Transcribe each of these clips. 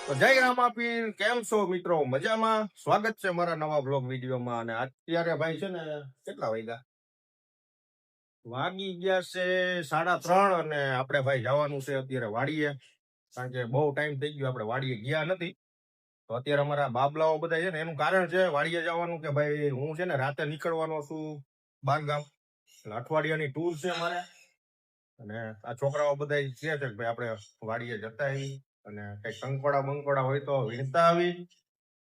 તો જય રામાપીર, કેમ છો મિત્રો? મજામાં? સ્વાગત છે મારા નવા બ્લોગ વિડીયોમાં. અને અત્યારે ભાઈ છે ને કેટલા વાગ્યા? વાગી ગયા છે 3:30 અને આપણે ભાઈ જવાનું છે અત્યારે વાડીએ, કારણ કે બહુ ટાઈમ થઈ ગયો આપણે વાડીએ ગયા નથી. તો અત્યારે અમારા બાબલાઓ બધા છે ને, એનું કારણ છે વાડીએ જવાનું કે ભાઈ હું છે ને રાતે નીકળવાનો છું બારગામ, એટલે અઠવાડિયાની ટૂર છે મારે. અને આ છોકરાઓ બધા કહે છે કે ભાઈ આપણે વાડીએ જતા આવી અને કઈ કંકોડા બંકોડા હોય તો વીણતા આવી.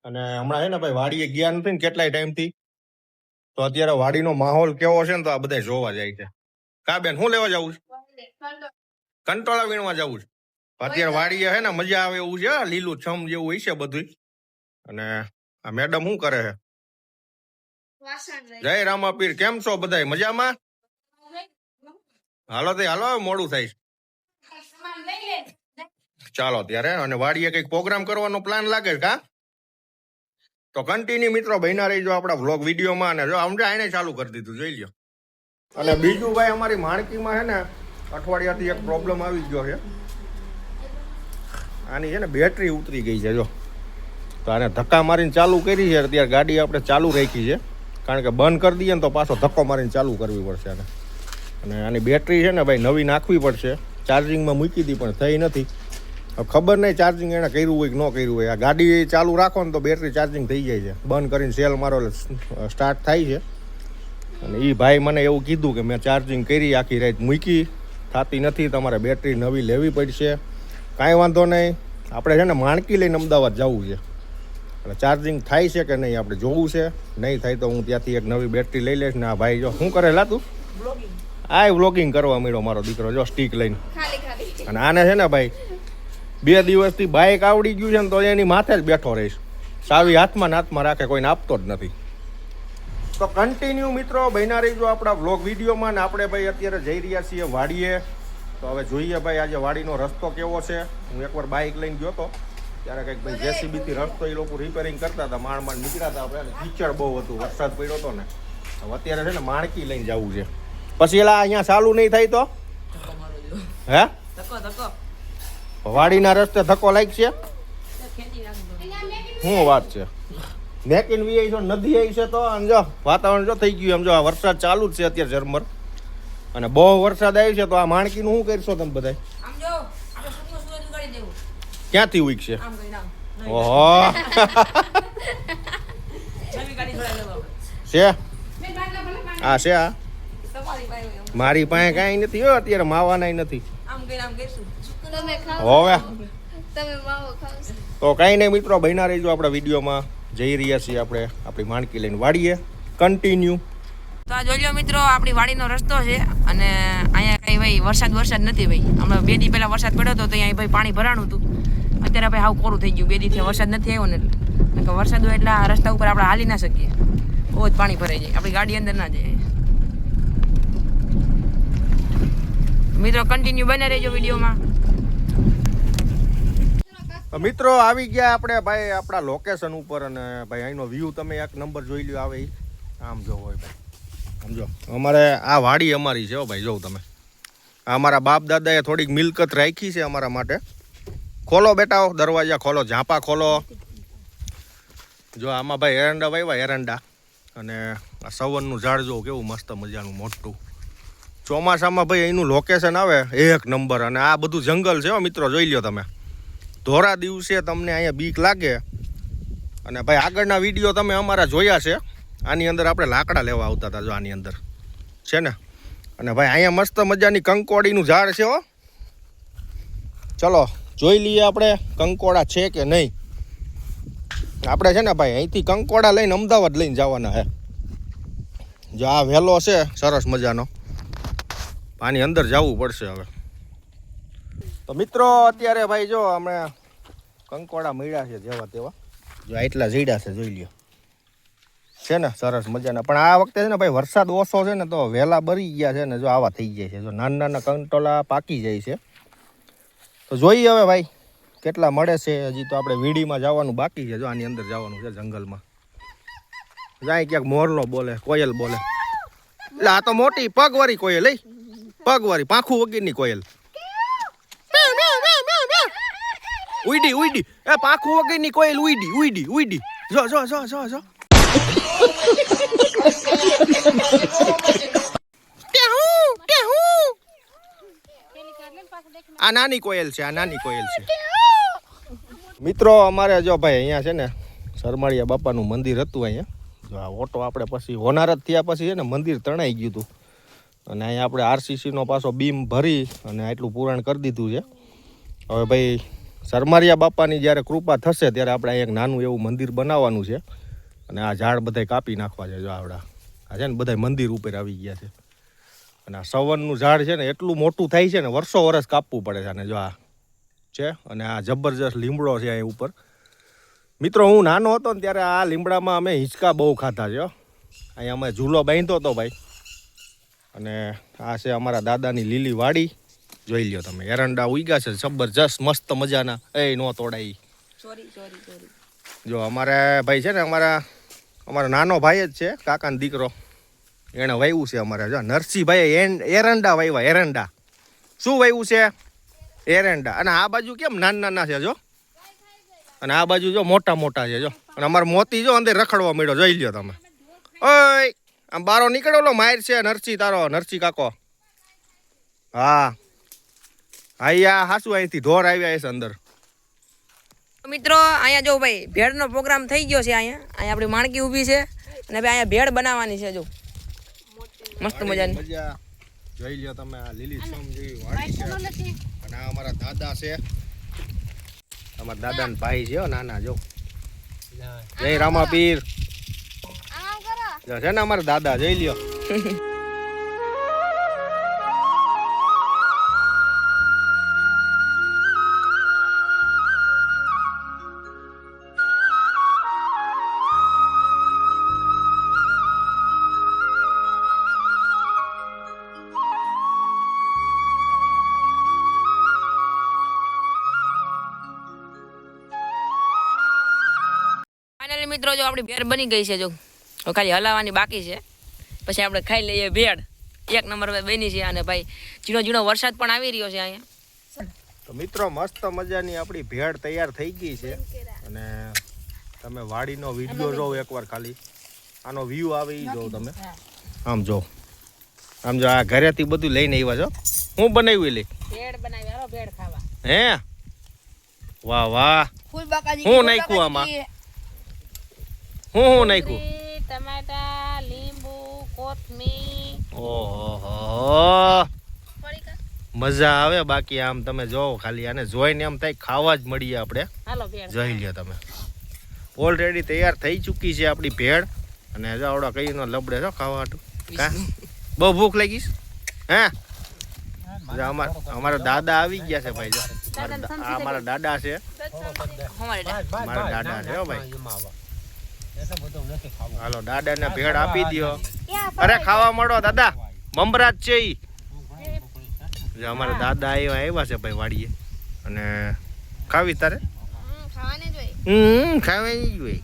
અને હમણાં છે ને ભાઈ વાડીએ ગયા નથી ને કેટલાય ટાઈમ થી, તો અત્યારે વાડીનો માહોલ કેવો છે ને તો આ બધા જોવા જાય છે. કા બેન, શું લેવા જવું છે? કંટોળા વીણવા જવું છે. અત્યારે વાડીએ છે ને મજા આવે એવું છે, લીલું છમ જેવું હોય છે બધું. અને આ મેડમ શું કરે છે? જય રામાપીર, કેમ છો બધા? મજામાં? હાલો તે હાલો, મોડું થાય. ચાલો ત્યારે. અને વાડીએ કઈક પ્રોગ્રામ કરવાનો પ્લાન લાગે કા? તો કન્ટિન્યુ મિત્રો બન્યા રહીજો આપણા વ્લોગ વિડીયોમાં. અને જો અમને આને ચાલુ કરી દીધું, જોઈ લ્યો. અને બીજું ભાઈ, અમારી માણકીમાં છે ને અઠવાડિયાથી એક પ્રોબ્લેમ આવી ગયો છે. આની છે ને બેટરી ઉતરી ગઈ છે જો. તો આને ધક્કા મારીને ચાલુ કરી છે. અત્યારે ગાડી આપણે ચાલુ રાખી છે, કારણ કે બંધ કરી દઈએ ને તો પાછો ધક્કો મારીને ચાલુ કરવી પડશે આને. અને આની બેટરી છે ને ભાઈ નવી નાખવી પડશે. ચાર્જિંગમાં મૂકી હતી પણ થઈ નથી. ખબર નહીં ચાર્જિંગ એને કર્યું હોય કે ન કર્યું હોય. આ ગાડી ચાલુ રાખો ને તો બેટરી ચાર્જિંગ થઈ જાય છે. બંધ કરીને સેલ મારો એટલે સ્ટાર્ટ થાય છે. અને એ ભાઈ મને એવું કીધું કે મેં ચાર્જિંગ કરી, આખી રાત મૂકી, થતી નથી, તમારે બેટરી નવી લેવી પડશે. કાંઈ વાંધો નહીં, આપણે છે ને માણકી લઈને અમદાવાદ જવું છે. એટલે ચાર્જિંગ થાય છે કે નહીં આપણે જોવું છે. નહીં થાય તો હું ત્યાંથી એક નવી બેટરી લઈ લઈશ. ને આ ભાઈ જો શું કરેલા તું? આ વ્લોગિંગ કરવા મળ્યો મારો દીકરો જો, સ્ટીક લઈને. અને આને છે ને ભાઈ 2 દિવસથી બાઇક આવડી ગયું છે ને તો એની માથે જ બેઠો રહીશ. ચાવી હાથમાં રાખે, કોઈને આપતો જ નથી. તો કન્ટિન્યુ મિત્રો બન્યા રહીજો આપણા વ્લોગ વિડીયોમાં. ને આપણે ભાઈ અત્યારે જઈ રહ્યા છીએ વાડીએ. તો હવે જોઈએ ભાઈ આજે વાડીનો રસ્તો કેવો છે. હું એકવાર બાઇક લઈને ગયો હતો ત્યારે કંઈક ભાઈ જેસીબીથી રસ્તો એ લોકો રિપેરિંગ કરતા હતા. માંડ નીકળ્યા હતા આપણે. કીચડ બહુ હતું, વરસાદ પડ્યો હતો ને. અત્યારે છે ને માણકી લઈને જવું છે. પછી એલા અહીંયા ચાલુ નહીં થાય તો હે વાડીના રસ્તે ધક્કો લાગશે. શું વાત છે? મેકિન વી છો, નદી આવી છે તો જો વાતાવરણ જો થઈ ગયું એમ. જો આ વરસાદ ચાલુ જ છે અત્યારે ઝરમર, અને બહુ વરસાદ આવી છે. તો આ માણકીનું શું કરશો તમે બધા? ક્યાંથી ઉઈકશે? ઓહો છે આ છે આ મારી પાસે કાંઈ નથી હો અત્યારે, માવાના નથી. હવે તો કાંઈ નહીં મિત્રો બન્યા રહીજો આપણા વિડીયોમાં. જઈ રહ્યા છીએ આપણે આપણી માણકી લઈને વાડીએ. કન્ટિન્યુ. તો આ જોઈ લો મિત્રો, આપણી વાડીનો રસ્તો છે. અને અહીંયા કઈ ભાઈ વરસાદ નથી ભાઈ. હમણાં 2 દી પહેલા વરસાદ પડ્યો હતો તો અહીંયા ભાઈ પાણી ભરાણું હતું. અત્યારે ભાઈ હાવ કોરું થઈ ગયું. 2 દીથી વરસાદ નથી આવ્યો ને એટલે વરસાદ હોય એટલે આ રસ્તા ઉપર આપણે હાલી ના શકીએ, બહુ જ પાણી ભરાઈ જાય, આપણી ગાડી અંદર ના જાય. મિત્રો કન્ટિન્યુ બને રહેજો વિડીયોમાં. મિત્રો આવી ગયા આપણે ભાઈ આપણા લોકેશન ઉપર. અને ભાઈ અહીંનો વ્યૂ તમે એક નંબર જોઈ લ્યો આવે. આમ જો હોય ભાઈ, સમજો અમારે આ વાડી અમારી છે હો ભાઈ. જોઉં તમે, અમારા બાપ દાદાએ થોડીક મિલકત રાખી છે અમારા માટે. ખોલો બેટા, દરવાજા ખોલો, ઝાંપા ખોલો. જો આમાં ભાઈ એરંડા વાવ્યા, એરંડા. અને આ સવનનું ઝાડ જો કેવું મસ્ત મજાનું મોટું. ચોમાસામાં ભાઈ એનું લોકેશન આવે એક નંબર. અને આ બધું જંગલ છે હો મિત્રો, જોઈ લ્યો તમે. ધોરા દિવસે તમને અહીંયા બીક લાગે. અને ભાઈ આગળના વિડીયો તમે અમારા જોયા છે. આની અંદર આપણે લાકડા લેવા આવતા હતા જો, આની અંદર છે ને. અને ભાઈ અહીંયા મસ્ત મજાની કંકોડીનું ઝાડ છે હો. ચલો જોઈ લઈએ આપણે કંકોડા છે કે નહીં. આપણે છે ને ભાઈ અહીંથી કંકોડા લઈને અમદાવાદ લઈને જવાના હે. જો આ વેલો છે સરસ મજાનો, આની અંદર જવું પડશે હવે. તો મિત્રો અત્યારે ભાઈ જો અમે કંકોડા મળ્યા છે જેવા તેવા. જો આટલા ઝીડા છે, જોઈ લ્યો. છે ને સરસ મજાના. પણ આ વખતે છે ને ભાઈ વરસાદ ઓછો છે ને તો વહેલા બરી ગયા છે ને. જો આવા થઈ જાય છે, જો નાના નાના કંટોલા પાકી જાય છે. તો જોઈએ હવે ભાઈ કેટલા મળે છે. હજી તો આપણે વીડીમાં જવાનું બાકી છે. જો આની અંદર જવાનું છે જંગલમાં. જાય ક્યાંક મોરલો બોલે, કોયલ બોલે. એટલે આ તો મોટી પગવાળી કોયલ, પગવાળી પાંખું વગરની કોયલ. ઉઈડી ઉઈડી એ પાખું વગરની કોયલ ઉઈડી ઉઈડી ઉઈડી જો જો જો જો જો આ નાની કોયલ છે, આ નાની કોયલ છે. મિત્રો અમારે જો ભાઈ અહીંયા છે ને સરમાળિયા બાપાનું મંદિર હતું અહીંયા. જો આ ઓટો આપણે પછી હોનારત થયા પછી છે ને મંદિર તણાઈ ગયું હતું અને અહીંયા આપણે આરસીસીનો પાછો બીમ ભરી અને આટલું પુરાણ કરી દીધું છે. હવે ભાઈ સરમાળિયા બાપાની જ્યારે કૃપા થશે ત્યારે આપણે અહીંયા એક નાનું એવું મંદિર બનાવવાનું છે અને આ ઝાડ બધાય કાપી નાખવા છે. જો આવડા આ છે ને બધાય મંદિર ઉપર આવી ગયા છે અને આ સવનનું ઝાડ છે ને એટલું મોટું થાય છે ને વર્ષો વર્ષ કાપવું પડે છે. અને જો આ છે અને આ જબરજસ્ત લીમડો છે અહીં ઉપર. મિત્રો હું નાનો હતો ને ત્યારે આ લીમડામાં અમે હિંચકા બહુ ખાતા છે. અહીંયા અમે ઝૂલો બાંધ્યો હતો ભાઈ. અને આ છે અમારા દાદાની લીલી વાડી, જોઈ લ્યો તમે. એરંડા ઉગ્યા છે જબરજસ્ત મસ્ત મજાના. એ નો તોડાઈ. જો અમારે ભાઈ છે ને અમારા નાનો ભાઈ જ છે, કાકાનો દીકરો, એને વાવ્યું છે અમારે. જો નરસિંહભાઈ એરંડા વાવ્યા. એરંડા શું વાવ્યું છે? એરંડા. અને આ બાજુ કેમ નાના નાના છે જો, અને આ બાજુ જો મોટા મોટા છે જો. અને અમારો મોતી જો અંદર રખડવા મળ્યો, જોઈ લ્યો તમે. ઓય આમ બારો નીકળેલો માર છે નરસિંહ તારો, નરસિંહ કાકો. હા અહીંયા હાસુ અહીંથી ઢોર આવ્યા છે અંદર. મિત્રો અહીંયા જો ભાઈ ભેળનો પ્રોગ્રામ થઈ ગયો છે. અહીંયા આપણી માણકી ઊભી છે અને ભાઈ અહીંયા ભેળ બનાવવાની છે. જો મસ્ત મજાની. જોઈ લ્યો તમે આ લીલી છમ જેવી વાડી છે. અને આ અમારા દાદા છે, અમારા દાદાના ભાઈ છે નાના. જો જય રામાપીર છે ને અમારા દાદા, જોઈ લ્યો. મિત્રો જો આપણી ભેળ બની ગઈ છે. જો ખાલી હલાવવાની બાકી છે, પછી આપણે ખાઈ લઈએ ભેળ. એક નંબર બની છે. અને ભાઈ ઝીણો ઝીણો વરસાદ પણ આવી રહ્યો છે અહીંયા. તો મિત્રો મસ્ત મજાની આપણી ભેળ તૈયાર થઈ ગઈ છે. અને તમે વાડીનો વિડીયો જોવો એકવાર, ખાલી આનો વ્યૂ આવે એ જોવો તમે. આમ જો, આમ જો આ ઘરેથી બધું લઈને આવ્યા છો. હું બનાવ્યું લે ભેળ બનાવી. હાલો ભેળ ખાવા. હે વાહ વાહ. હું નાખ્યું આમાં? હું નાખ્યું? ટમાટા, લીંબુ, કોથમીર. ઓહો મજા આવે. બાકી આમ તમે જોવો ખાલી, આને જોઈને એમ થાય ખાવા જ મળીએ આપણે. જોઈ લ્યો તમે. ઓલરેડી તૈયાર થઈ ચૂકી છે આપણી ભેળ. અને જો આવડા કઈ નો લબડે છો ખાવા હાટું. કા બહુ ભૂખ લાગી હે? અમારા દાદા આવી ગયા છે ભાઈ. જો અમારા દાદા છે, અમારા દાદા છે ભાઈ. હાલો દાદાને ભેળ આપી દો. અરે ખાવા મળો દાદા, મમરાજ છે ઈ. અમારા દાદા આવ્યા છે ભાઈ વાડીએ. અને ખાવી તારે? ખાવાની જ હોય.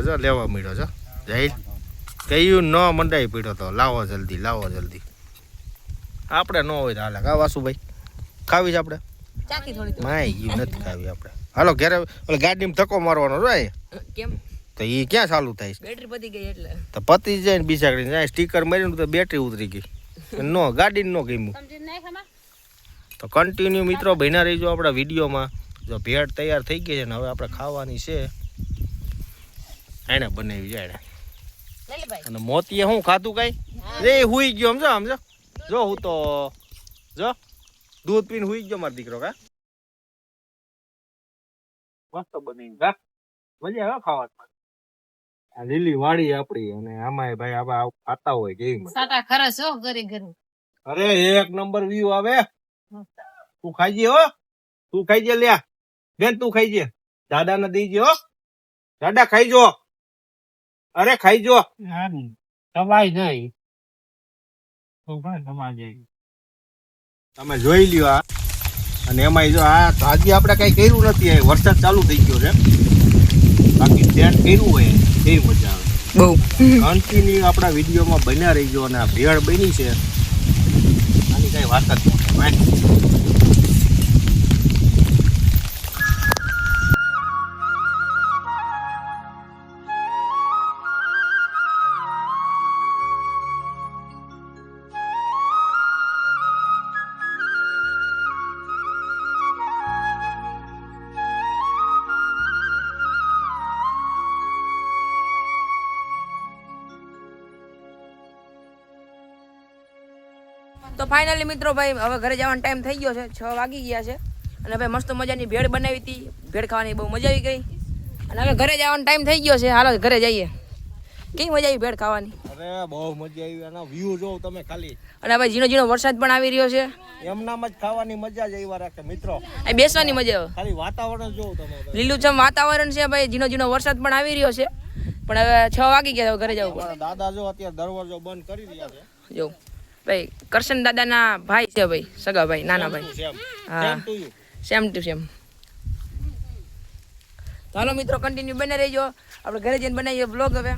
જો લેવા મળ્યો છો. જઈ કયું ન મંડાઈ પીડ્યો તો લાવો જલ્દી, લાવો જલ્દી. આપણે ન હોય તો હાલે. કા વાસુભાઈ ખાવી છે આપણે? માય ગયું નથી ખાવી આપણે. હાલો ઘરે ગાડીમાં ધક્કો મારવાનો હોય. કેમ? તો એ ક્યાં ચાલુ થાય છે? બેટરી પતી ગઈ એટલે. તો પતી જાય ને બીજા જાય સ્ટીકર માર્યું તો બેટરી ઉતરી ગઈ. નો ગાડી નો ગમ્યું. તો કન્ટિન્યુ મિત્રો બન્યા રહીજો આપણા વિડીયોમાં. જો ભેળ તૈયાર થઈ ગઈ છે ને હવે આપણે ખાવાની છે. એને બનાવી જાય. અને મોતીએ શું ખાધું કઈ? એ હુઈ ગયો સમજો, સમજો. જો હું તો જો દૂધ પીને હુઈ ગયો મારો દીકરો. કા મસ્ત બની કા મજા આવે ખાવાની. આ લીલી વાડી આપડી. અને આમાં ભાઈ આવા ખાતા હોય કેવી સાટા ખરસ હો ઘરે ઘરે. અરે એક નંબર વ્યૂ આવે. તું ખાઈ જે હો, તું ખાઈ જે. લ્યા બેન તું ખાઈ જે. દાદા ને દઈ હો. દાદા ખાઈ જો. અરે ખાઈ જો. તમારી નહીં તમે જોઈ લ્યો આ. અને એમાં જો આ આજે આપણે કઈ કર્યું નથી. વરસાદ ચાલુ થઈ ગયો છે. બાકી ધ્યાન કર્યું હોય કેવી મજા આવે. બહુ કન્ટિન્યુ આપણા વિડીયોમાં બન્યા રહીજો. અને આ ભેળ બની છે આની કઈ વાત જ નહીં. ફાઇનલી મિત્રો ભાઈ હવે ઘરે જવાનો ટાઈમ થઈ ગયો છે 6 વાગી ગયા છે અને ભાઈ મસ્ત મજાની ભેળ બનાવી હતી ભેળ ખાવાની બહુ મજા આવી ગઈ અને હવે ઘરે જવાનો ટાઈમ થઈ ગયો છે હાલો ઘરે જઈએ કેવી મજા આવી ભેળ ખાવાની અરે બહુ મજા આવી એના વ્યૂ જોવો તમે ખાલી અને ભાઈ ઝીણો ઝીણો વરસાદ પણ આવી રહ્યો છે એમનામ જ ખાવાની મજા જ આવ્યા રાખે મિત્રો અહીં બેસવાની મજા આવે ખાલી વાતાવરણ જોવો તમે લીલુંછમ વાતાવરણ છે ભાઈ ઝીણો ઝીણો વરસાદ પણ આવી રહ્યો છે પણ હવે 6 વાગી ગયા હવે ઘરે જવું પડે દાદા જો અત્યારે દરવાજો બંધ કરી રહ્યા છે જો ભાઈ કરશન દાદાના ભાઈ છે ભાઈ સગા ભાઈ નાના ભાઈ હા સેમ ટુ સેમ તો હાલો મિત્રો કન્ટિન્યુ બને રહેજો આપણે ઘરે જઈને બનાવીએ બ્લોગ હવે